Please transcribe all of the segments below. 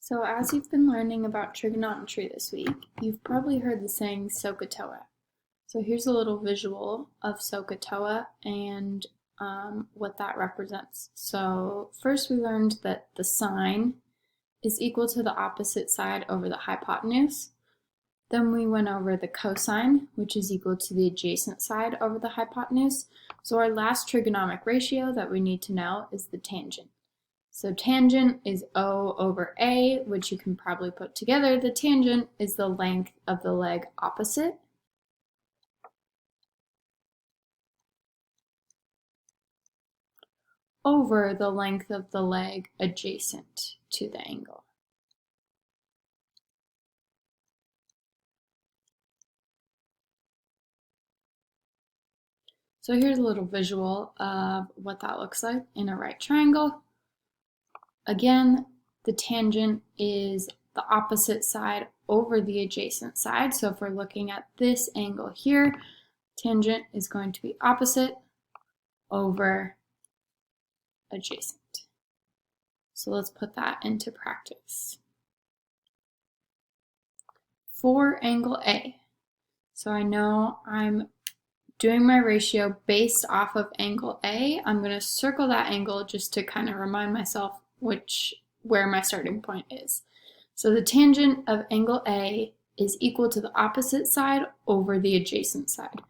So as you've been learning about trigonometry this week, you've probably heard the saying SOHCAHTOA. So here's a little visual of SOHCAHTOA and what that represents. So first we learned that the sine is equal to the opposite side over the hypotenuse. Then we went over the cosine, which is equal to the adjacent side over the hypotenuse. So our last trigonomic ratio that we need to know is the tangent. So tangent is O over A, which you can probably put together. The tangent is the length of the leg opposite over the length of the leg adjacent to the angle. So here's a little visual of what that looks like in a right triangle. Again, the tangent is the opposite side over the adjacent side. So if we're looking at this angle here, tangent is going to be opposite over adjacent. So let's put that into practice. For angle A, so I know I'm doing my ratio based off of angle A. I'm going to circle that angle just to kind of remind myself where my starting point is. So the tangent of angle A is equal to the opposite side over the adjacent side.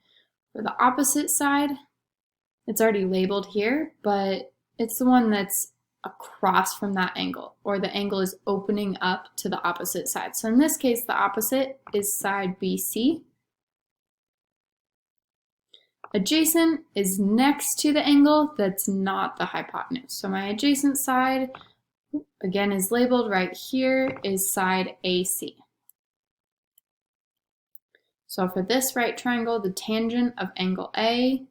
For the opposite side, it's already labeled here, but it's the one that's across from that angle, or the angle is opening up to the opposite side. So in this case, the opposite is side BC. Adjacent is next to the angle that's not the hypotenuse. So my adjacent side, again, is labeled right here, is side AC. So for this right triangle, the tangent of angle A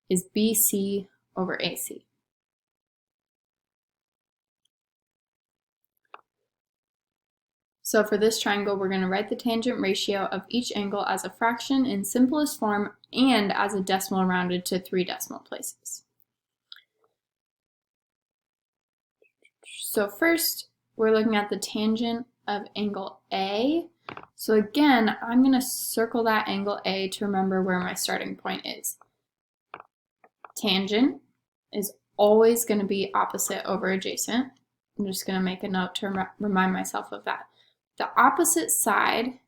is BC over AC. So for this triangle, we're going to write the tangent ratio of each angle as a fraction in simplest form and as a decimal rounded to 3 decimal places. So first, we're looking at the tangent of angle A. So again, I'm going to circle that angle A to remember where my starting point is. Tangent is always going to be opposite over adjacent. I'm just going to make a note to remind myself of that. The opposite side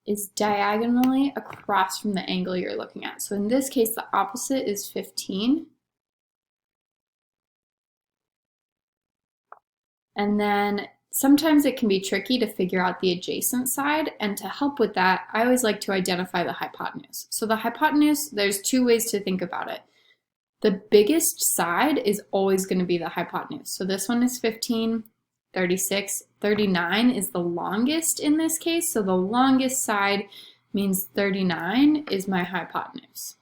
is diagonally across from the angle you're looking at. So in this case, the opposite is 15. And then sometimes it can be tricky to figure out the adjacent side, and to help with that, I always like to identify the hypotenuse. So the hypotenuse, there's two ways to think about it. The biggest side is always going to be the hypotenuse. So this one is 15, 36, 39 is the longest in this case. So the longest side means 39 is my hypotenuse.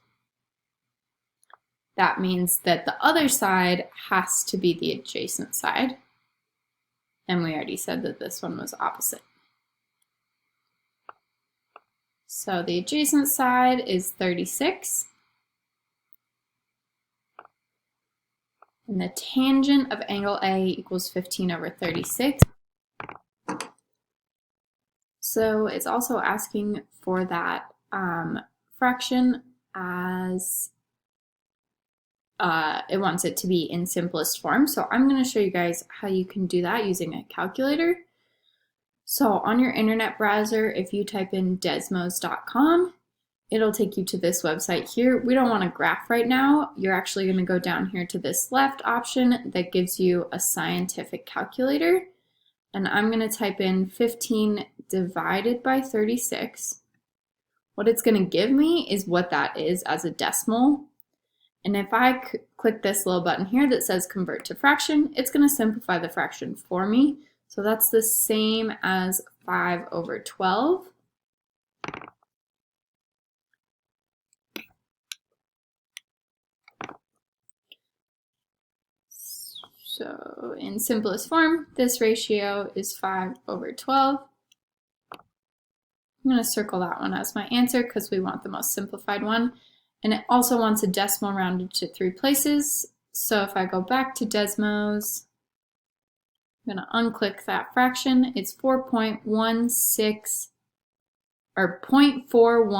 That means that the other side has to be the adjacent side. And we already said that this one was opposite. So the adjacent side is 36. And the tangent of angle A equals 15 over 36. So it's also asking for that fraction as it wants it to be in simplest form. So I'm going to show you guys how you can do that using a calculator. So on your internet browser, if you type in desmos.com, it'll take you to this website here. We don't want a graph right now. You're actually going to go down here to this left option that gives you a scientific calculator. And I'm going to type in 15 divided by 36. What it's going to give me is what that is as a decimal. And if I click this little button here that says convert to fraction, it's going to simplify the fraction for me. So that's the same as 5 over 12. So in simplest form, this ratio is 5 over 12. I'm going to circle that one as my answer because we want the most simplified one. And it also wants a decimal rounded to 3 places. So if I go back to Desmos I'm going to unclick that fraction. It's 4.16 or 0.41.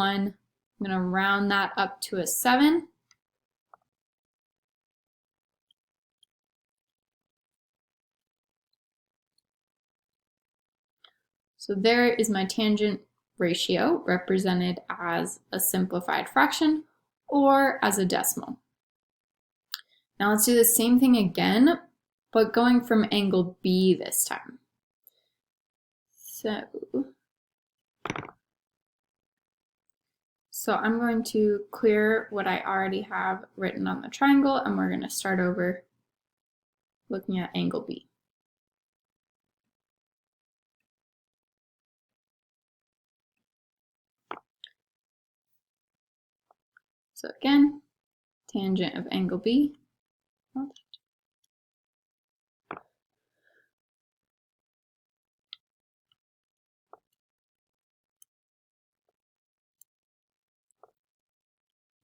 I'm going to round that up to a 7. So there is my tangent ratio represented as a simplified fraction or as a decimal. Now let's do the same thing again, but going from angle B this time. So I'm going to clear what I already have written on the triangle, and we're going to start over looking at angle B. So again, tangent of angle B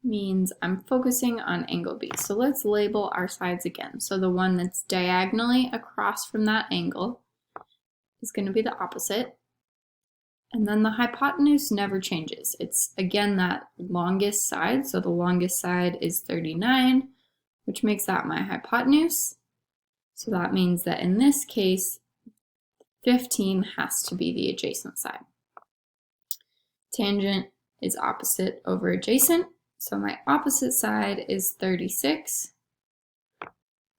means I'm focusing on angle B. So let's label our sides again. So the one that's diagonally across from that angle is going to be the opposite. And then the hypotenuse never changes. It's again that longest side. So the longest side is 39, which makes that my hypotenuse. So that means that in this case, 15 has to be the adjacent side. Tangent is opposite over adjacent. So my opposite side is 36.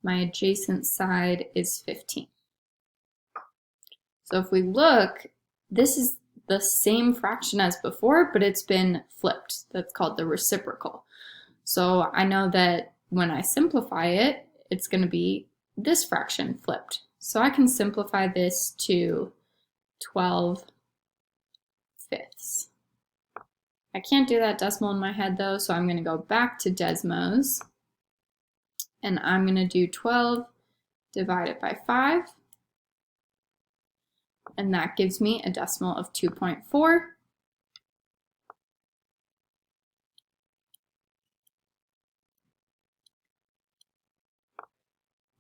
My adjacent side is 15. So if we look, this is the same fraction as before, but it's been flipped. That's called the reciprocal. So I know that when I simplify it, it's going to be this fraction flipped. So I can simplify this to 12 fifths. I can't do that decimal in my head though, so I'm going to go back to Desmos, and I'm going to do 12 divided by 5, and that gives me a decimal of 2.4.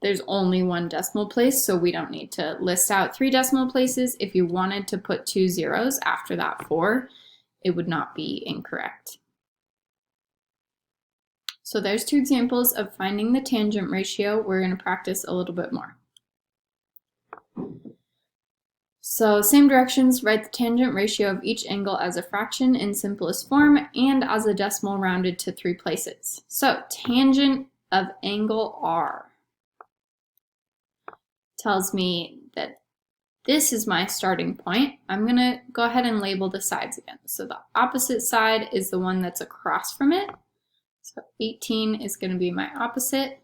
There's only one decimal place, so we don't need to list out 3 decimal places. If you wanted to put 2 zeros after that 4, it would not be incorrect. So there's 2 examples of finding the tangent ratio. We're going to practice a little bit more. So same directions, write the tangent ratio of each angle as a fraction in simplest form and as a decimal rounded to 3 places. So tangent of angle R tells me that this is my starting point. I'm going to go ahead and label the sides again. So the opposite side is the one that's across from it. So 18 is going to be my opposite.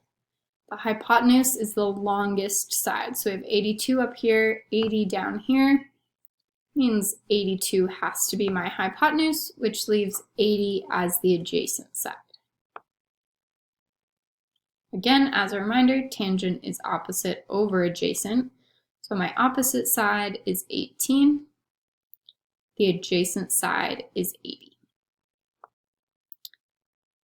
The hypotenuse is the longest side. So we have 82 up here, 80 down here. Means 82 has to be my hypotenuse, which leaves 80 as the adjacent side. Again, as a reminder, tangent is opposite over adjacent. So my opposite side is 18. The adjacent side is 80.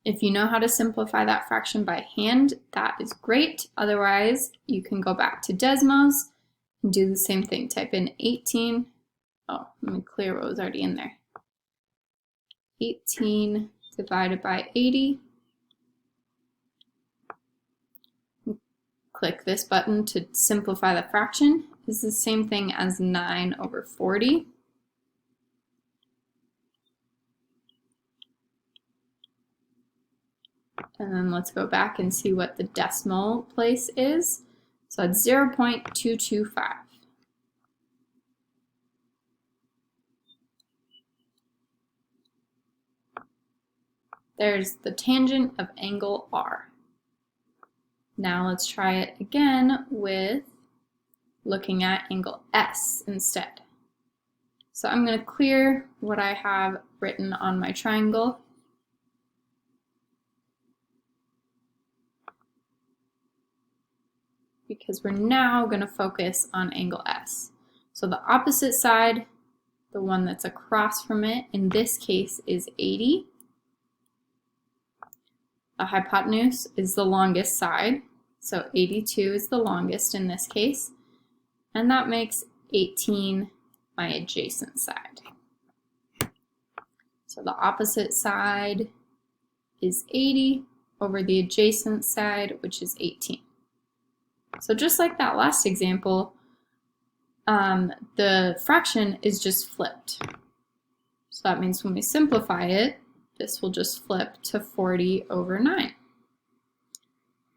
If you know how to simplify that fraction by hand, that is great. Otherwise, you can go back to Desmos and do the same thing. Type in 18. Oh, let me clear what was already in there. 18 divided by 80. Click this button to simplify the fraction. This is the same thing as 9 over 40. And then let's go back and see what the decimal place is. So it's 0.225. There's the tangent of angle R. Now let's try it again with looking at angle S instead. So I'm going to clear what I have written on my triangle. Because we're now going to focus on angle S. So the opposite side, the one that's across from it, in this case is 80. The hypotenuse is the longest side, so 82 is the longest in this case. and that makes 18 my adjacent side. So the opposite side is 80 over the adjacent side, which is 18. So just like that last example, the fraction is just flipped. So that means when we simplify it, this will just flip to 40 over 9.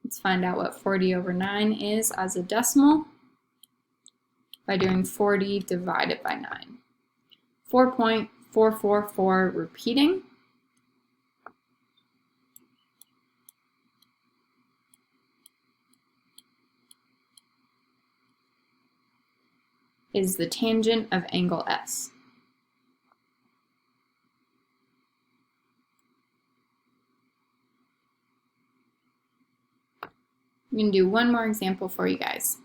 Let's find out what 40 over 9 is as a decimal by doing 40 divided by 9. 4.444 repeating. Is the tangent of angle S. I'm going to do one more example for you guys.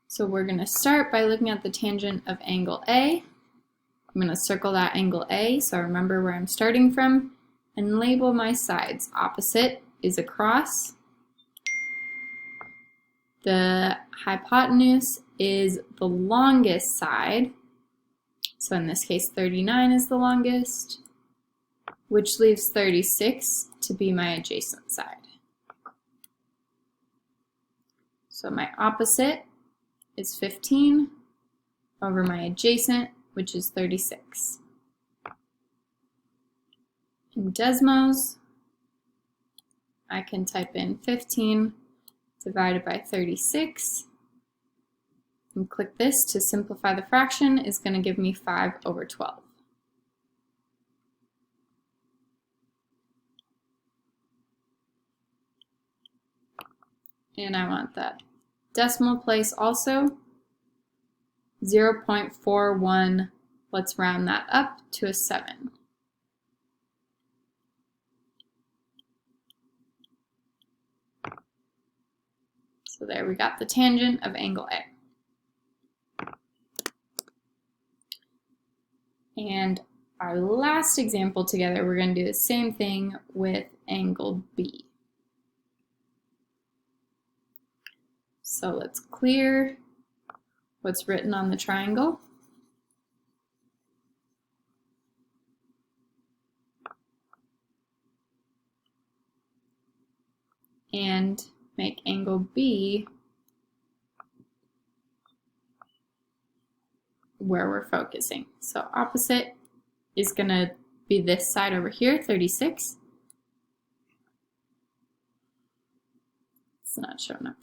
So we're going to start by looking at the tangent of angle A. I'm going to circle that angle A so I remember where I'm starting from and label my sides. Opposite is across. The hypotenuse is the longest side. So in this case, 39 is the longest, which leaves 36 to be my adjacent side. So my opposite is 15 over my adjacent, which is 36. In Desmos, I can type in 15 divided by 36 and click this to simplify the fraction. Is going to give me 5 over 12. And I want that decimal place also. 0.41, let's round that up to a 7. So there we got the tangent of angle A. And our last example together, we're going to do the same thing with angle B. So let's clear what's written on the triangle. And make angle B where we're focusing. So opposite is going to be this side over here, 36. It's not showing up.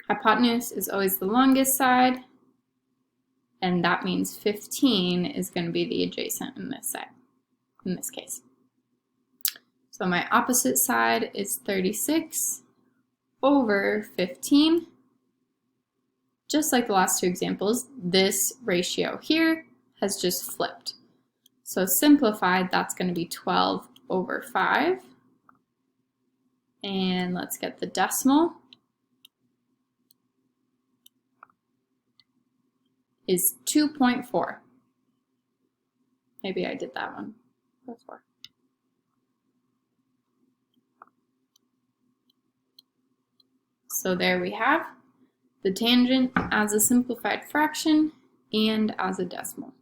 Hypotenuse is always the longest side, and that means 15 is going to be the adjacent in this side, in this case. So my opposite side is 36 over 15. Just like the last two examples, this ratio here has just flipped. So simplified, that's going to be 12 over 5. And let's get the decimal. Is 2.4. Maybe I did that one before. So there we have the tangent as a simplified fraction and as a decimal.